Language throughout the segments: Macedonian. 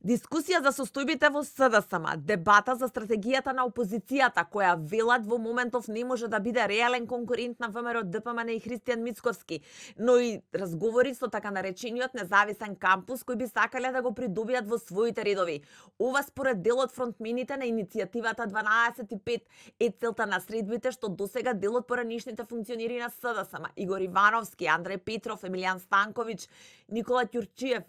Дискусија за состојбите во СДСМ, дебата за стратегијата на опозицијата, која велат во моментов не може да биде реален конкурент на ВМРО, ДПМН и Христијан Мицковски, но и разговори со така наречениот независен кампус кој би сакале да го придобијат во своите редови. Ова според дел од фронтмените на иницијативата 12.5 е целта на средбите што досега дел од поранишните функционери на СДСМ, Игор Ивановски, Андреј Петров, Емилијан Станковиќ, Никола Ќурчиев,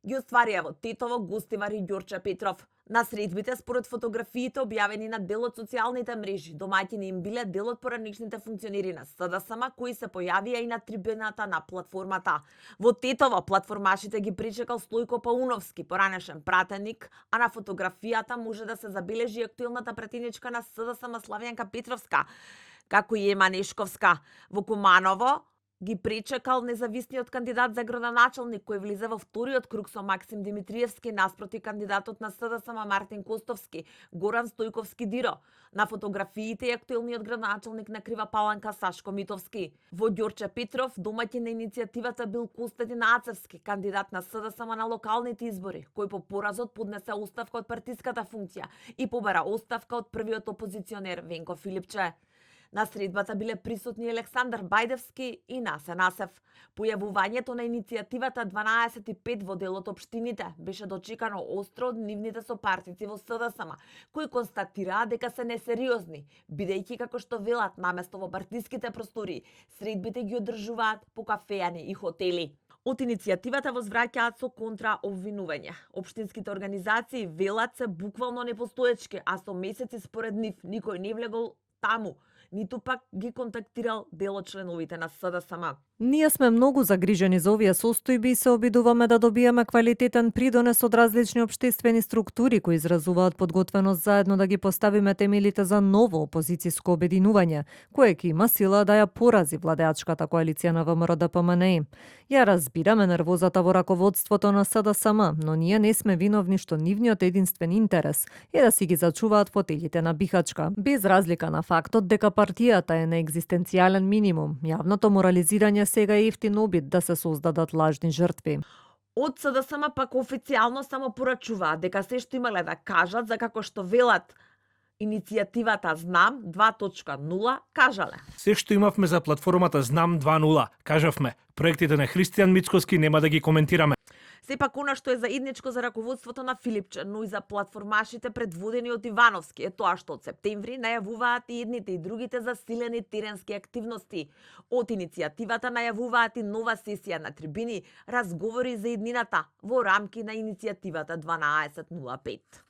ги остварија во Тетово, Гостивар и Ѓорче Петров. На средбите, според фотографиите објавени на дел од социјалните мрежи, домаќини им биле дел од поранишните функционери на СДСМ кои се појавија и на трибуната на платформата. Во Тетово платформашите ги причекал Стојко Пауновски, поранешен пратеник, а на фотографијата може да се забележи актуелната пратеничка на СДСМ Славјанка Петровска, како и Ема Нешковска. Во Куманово ги пречекал независниот кандидат за градоначалник кој влезе во вториот круг со Максим Димитриевски наспроти кандидатот на СДСМ Мартин Костовски, Горан Стојковски Диро. На фотографиите е актуелниот градоначалник на Крива Паланка Сашко Митовски. Во Ѓорче Петров домаќин на иницијативата бил Костадин Ацевски, кандидат на СДСМ на локалните избори, кој по поразот поднесе оставка од партиската функција и побара оставка од првиот опозиционер Венко Филипче. На средбата биле присутни Александар Бајдевски и Насе Насев. Појавувањето на иницијативата 12.5 во делот општините беше дочекано остро од нивните сопартици во СДСМ, кои констатираа дека се несериозни, бидејќи како што велат наместо во партиските простори, средбите ги одржуваат по кафејани и хотели. Од иницијативата возвраќаат со контра обвинување. Општинските организации велат се буквално непостоечки, а со месеци според нив никој не влегол таму, ниту пак ги контактирал дел од членовите на СДСМ. Ние сме многу загрижени за овие состојби и се обидуваме да добиеме квалитетен придонес од различни општествени структури кои изразуваат подготвеност заедно да ги поставиме темелите за ново опозицијско обединување, кое ќе има сила да ја порази владеачката коалиција на ВМРО ДПМН. Ја разбираме нервозата во раководството на СДСМ, но ние не сме виновни што нивниот единствен интерес е да си ги зачуваат фотелите на бихачка, без разлика на фактот дека партијата е на екзистенцијален минимум. Јавното морализирање сега е ефтин обид да се создадат лажни жртви. Од СДСМ пак официјално само порачуваат дека се што имале да кажат за како што велат иницијативата Знам 2.0 кажале. Се што имавме за платформата Знам 2.0 кажавме, проектите на Христијан Мицковски нема да ги коментираме. Сепак она што е заедничко за раководството на Филипче, но и за платформашите предводени од Ивановски, е тоа што од септември најавуваат и едните и другите засилени теренски активности. Од иницијативата најавуваат и нова сесија на трибини, разговори за еднината во рамки на иницијативата 12.05.